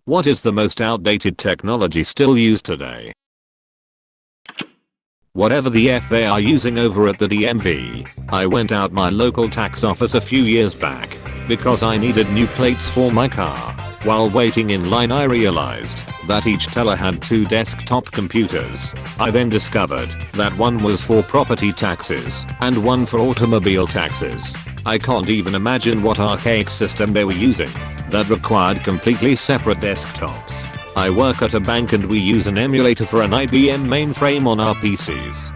What is the most outdated technology still used today? Whatever the F they are using over at the DMV. I went out my local tax office a few years back because I needed new plates for my car. While waiting in line I realized that each teller had 2 desktop computers. I then discovered that one was for property taxes and one for automobile taxes. I can't even imagine what archaic system they were using that required completely separate desktops. I work at a bank and we use an emulator for an IBM mainframe on our PCs.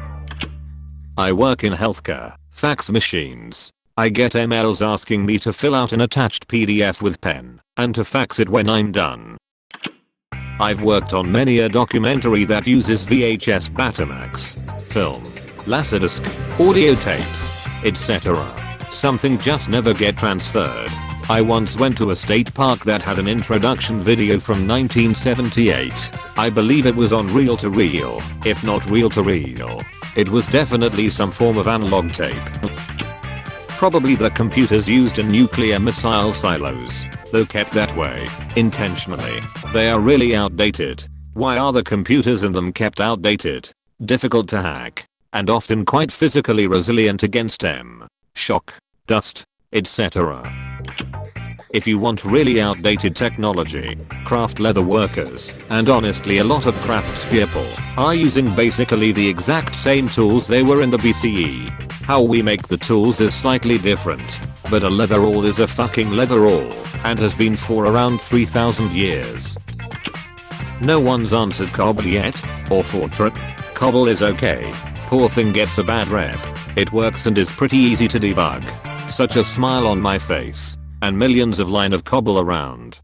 I work in healthcare, fax machines. I get emails asking me to fill out an attached PDF with pen and to fax it when I'm done. I've worked on many a documentary that uses VHS Betamax, film, Laserdisc, audio tapes, etc. Something just never get transferred. I once went to a state park that had an introduction video from 1978. I believe it was on reel-to-reel, if not reel-to-reel. It was definitely some form of analog tape. Probably the computers used in nuclear missile silos, though kept that way, intentionally. They are really outdated. Why are the computers in them kept outdated, difficult to hack, and often quite physically resilient against shock, dust, etc.? If you want really outdated technology, craft leather workers, and honestly a lot of craftspeople, are using basically the exact same tools they were in the BCE. How we make the tools is slightly different, but a leather awl is a fucking leather awl, and has been for around 3000 years. No one's answered Cobble yet, or Fortran. Cobble is okay. Poor thing gets a bad rep. It works and is pretty easy to debug. Such a smile on my face. And millions of line of Cobble around.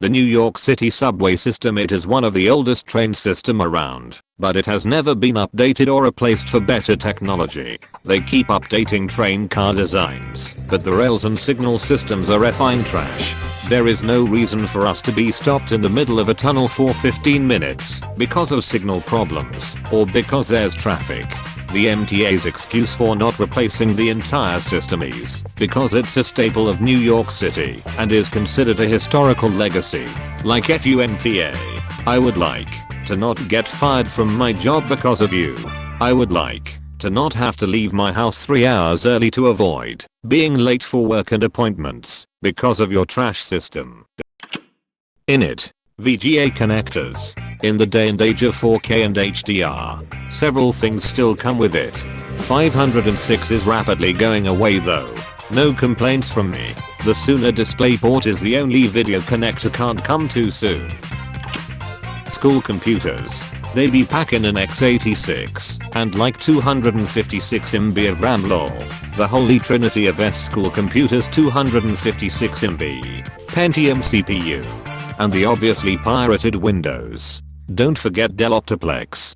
The New York City Subway system, it is one of the oldest train system around, but it has never been updated or replaced for better technology. They keep updating train car designs, but the rails and signal systems are effing trash. There is no reason for us to be stopped in the middle of a tunnel for 15 minutes because of signal problems or because there's traffic. The MTA's excuse for not replacing the entire system is because it's a staple of New York City and is considered a historical legacy. Like FUMTA. I would like to not get fired from my job because of you. I would like to not have to leave my house 3 hours early to avoid being late for work and appointments because of your trash system. In it, VGA connectors. In the day and age of 4K and HDR, several things still come with it. 506 is rapidly going away though. No complaints from me. The Sooner DisplayPort is the only video connector, can't come too soon. School computers. They be packing an x86 and like 256 MB of RAM lol. The holy trinity of school computers, 256 MB, Pentium CPU, and the obviously pirated Windows. Don't forget Dell Optiplex.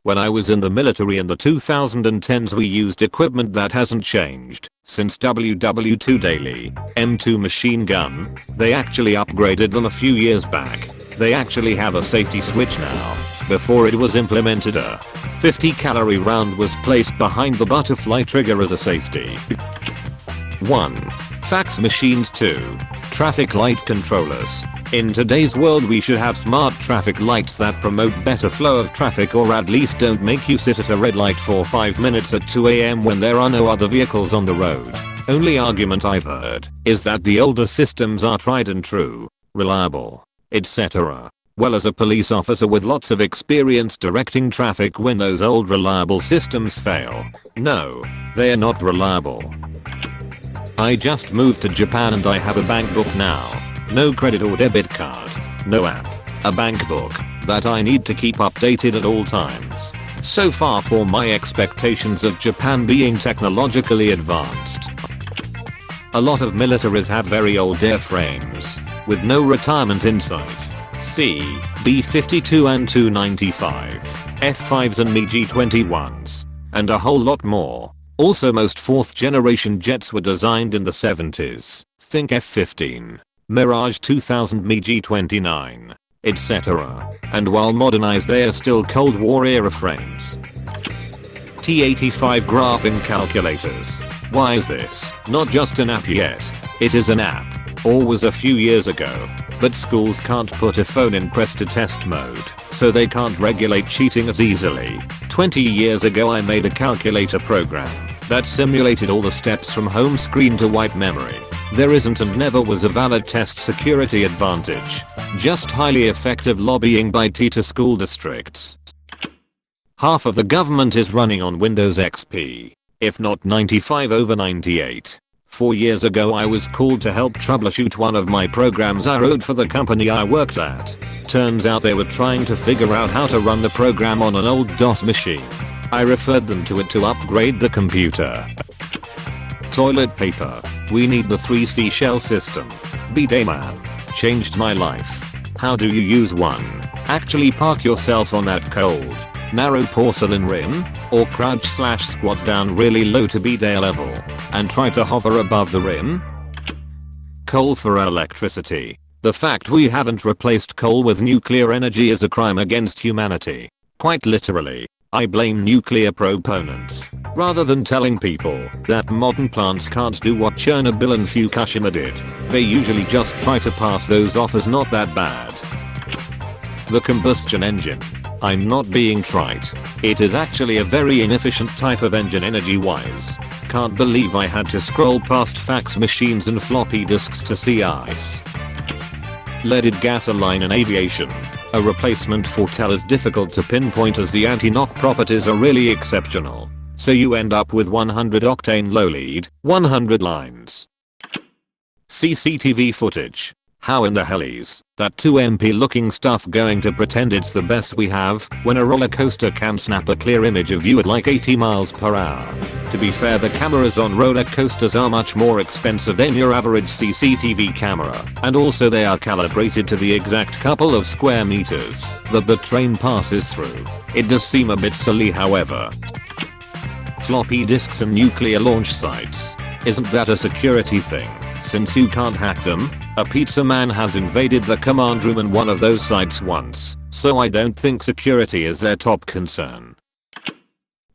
When I was in the military in the 2010s we used equipment that hasn't changed since WW2 Daily, M2 machine gun. They actually upgraded them a few years back. They actually have a safety switch now. Before it was implemented, a 50 calorie round was placed behind the butterfly trigger as a safety. 1. Fax machines. 2. Traffic light controllers. In today's world we should have smart traffic lights that promote better flow of traffic, or at least don't make you sit at a red light for 5 minutes at 2 AM when there are no other vehicles on the road. Only argument I've heard is that the older systems are tried and true, reliable, etc. Well, as a police officer with lots of experience directing traffic, when those old reliable systems fail, no, they are not reliable. I just moved to Japan and I have a bank book now. No credit or debit card, no app, a bank book that I need to keep updated at all times. So far for my expectations of Japan being technologically advanced. A lot of militaries have very old airframes with no retirement in sight. See B-52 and 295, F-5s and MiG-21s, and a whole lot more. Also, most 4th generation jets were designed in the 70s. Think F-15, Mirage 2000, MiG-29, etc. And while modernized they are still Cold War era frames. T-85 graphing calculators. Why is this not just an app yet? It is an app. or was a few years ago. But schools can't put a phone in press to test mode, so they can't regulate cheating as easily. 20 years ago I made a calculator program that simulated all the steps from home screen to white memory. There isn't and never was a valid test security advantage. Just highly effective lobbying by teacher school districts. Half of the government is running on Windows XP, if not 95 over 98. 4 years ago I was called to help troubleshoot one of my programs I wrote for the company I worked at. Turns out they were trying to figure out how to run the program on an old DOS machine. I referred them to it to upgrade the computer. Toilet paper. We need the 3 seashell system. Bidet man. Changed my life. How do you use one? Actually park yourself on that cold, narrow porcelain rim, or crouch/squat down really low to bidet level, and try to hover above the rim? Coal for electricity. The fact we haven't replaced coal with nuclear energy is a crime against humanity. Quite literally. I blame nuclear proponents, rather than telling people that modern plants can't do what Chernobyl and Fukushima did. They usually just try to pass those off as not that bad. The combustion engine. I'm not being trite. It is actually a very inefficient type of engine energy wise. Can't believe I had to scroll past fax machines and floppy disks to see ice. Leaded gasoline in aviation. A replacement for TEL is difficult to pinpoint as the anti-knock properties are really exceptional. So you end up with 100 octane low lead, 100 lines. CCTV footage. How in the hell is that 2MP looking stuff going to pretend it's the best we have when a roller coaster can snap a clear image of you at like 80 miles per hour? To be fair, the cameras on roller coasters are much more expensive than your average CCTV camera, and also they are calibrated to the exact couple of square meters that the train passes through. It does seem a bit silly, however. Floppy disks and nuclear launch sites. Isn't that a security thing? Since you can't hack them, a pizza man has invaded the command room in one of those sites once, so I don't think security is their top concern.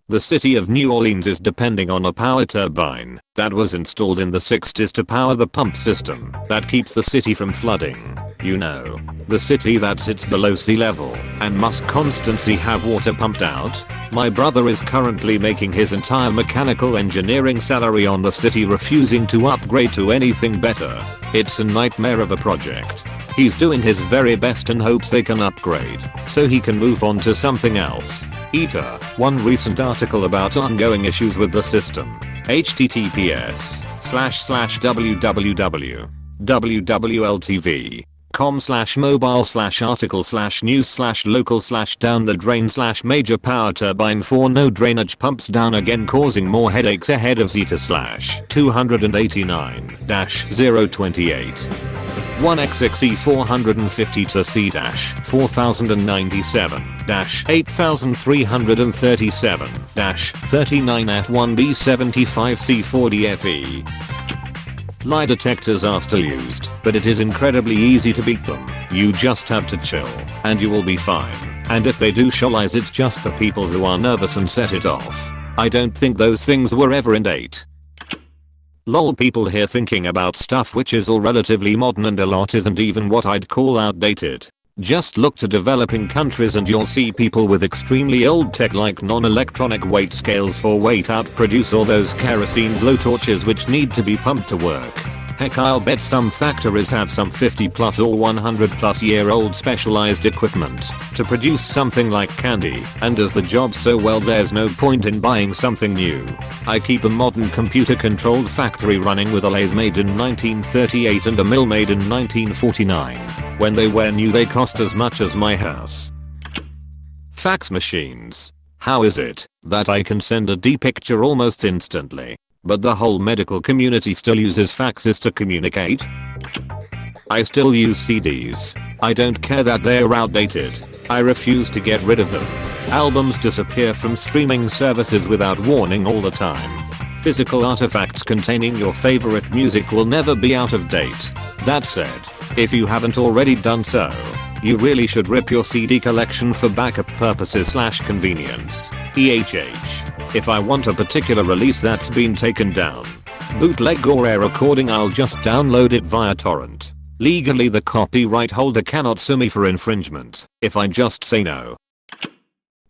The city of New Orleans is depending on a power turbine that was installed in the 60s to power the pump system that keeps the city from flooding. You know, the city that sits below sea level and must constantly have water pumped out. My brother is currently making his entire mechanical engineering salary on the city refusing to upgrade to anything better. It's a nightmare of a project. He's doing his very best and hopes they can upgrade so he can move on to something else. Eater. One recent article about ongoing issues with the system. https://www.com/mobile/article/news/local/down the drain/major power turbine for no drainage pumps down again causing more headaches ahead of Zeta/289-028. 1xxe 450 to C-4037-8337-39F1B75C40FE. Lie detectors are still used, but it is incredibly easy to beat them. You just have to chill, and you will be fine. And if they do show lies, it's just the people who are nervous and set it off. I don't think those things were ever in date. Lol, people here thinking about stuff which is all relatively modern and a lot isn't even what I'd call outdated. Just look to developing countries and you'll see people with extremely old tech like non-electronic weight scales for weight out produce all those kerosene blowtorches which need to be pumped to work. Heck, I'll bet some factories have some 50 plus or 100 plus year old specialized equipment to produce something like candy and does the job so well there's no point in buying something new. I keep a modern computer controlled factory running with a lathe made in 1938 and a mill made in 1949. When they were new they cost as much as my house. Fax machines. How is it that I can send a D picture almost instantly, but the whole medical community still uses faxes to communicate? I still use CDs. I don't care that they're outdated. I refuse to get rid of them. Albums disappear from streaming services without warning all the time. Physical artifacts containing your favorite music will never be out of date. That said, if you haven't already done so, you really should rip your CD collection for backup purposes/convenience. EHH. If I want a particular release that's been taken down, Bootleg or air recording, I'll just download it via torrent. Legally the copyright holder cannot sue me for infringement if I just say no.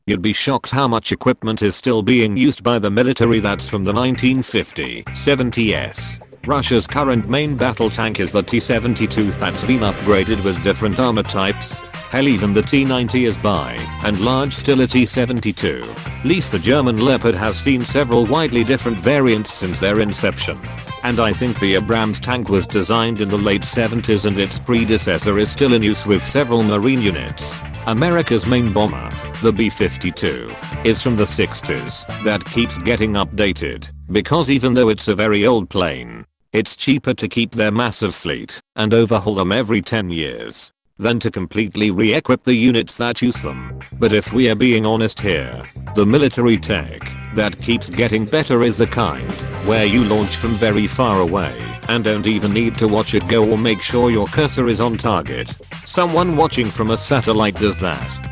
You'd be shocked how much equipment is still being used by the military that's from the 1950-70s. Russia's current main battle tank is the T-72 that's been upgraded with different armor types. Hell, even the T-90 is by and large still a T-72. Least the German Leopard has seen several widely different variants since their inception. And I think the Abrams tank was designed in the late 70s and its predecessor is still in use with several marine units. America's main bomber, the B-52, is from the 60s that keeps getting updated because even though it's a very old plane, it's cheaper to keep their massive fleet and overhaul them every 10 years than to completely re-equip the units that use them. But if we are being honest here, the military tech that keeps getting better is the kind where you launch from very far away and don't even need to watch it go or make sure your cursor is on target. Someone watching from a satellite does that.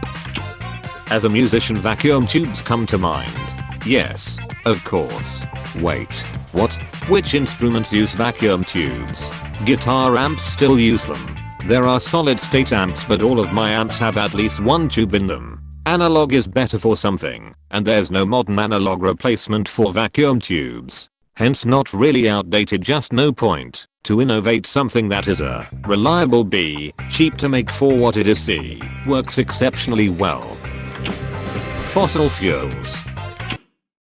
As a musician, vacuum tubes come to mind. Yes, of course. Wait, what? Which instruments use vacuum tubes? Guitar amps still use them. There are solid state amps, but all of my amps have at least one tube in them. Analog is better for something, and there's no modern analog replacement for vacuum tubes. Hence not really outdated, just no point to innovate something that is A, reliable, B, cheap to make for what it is, C, works exceptionally well. Fossil fuels.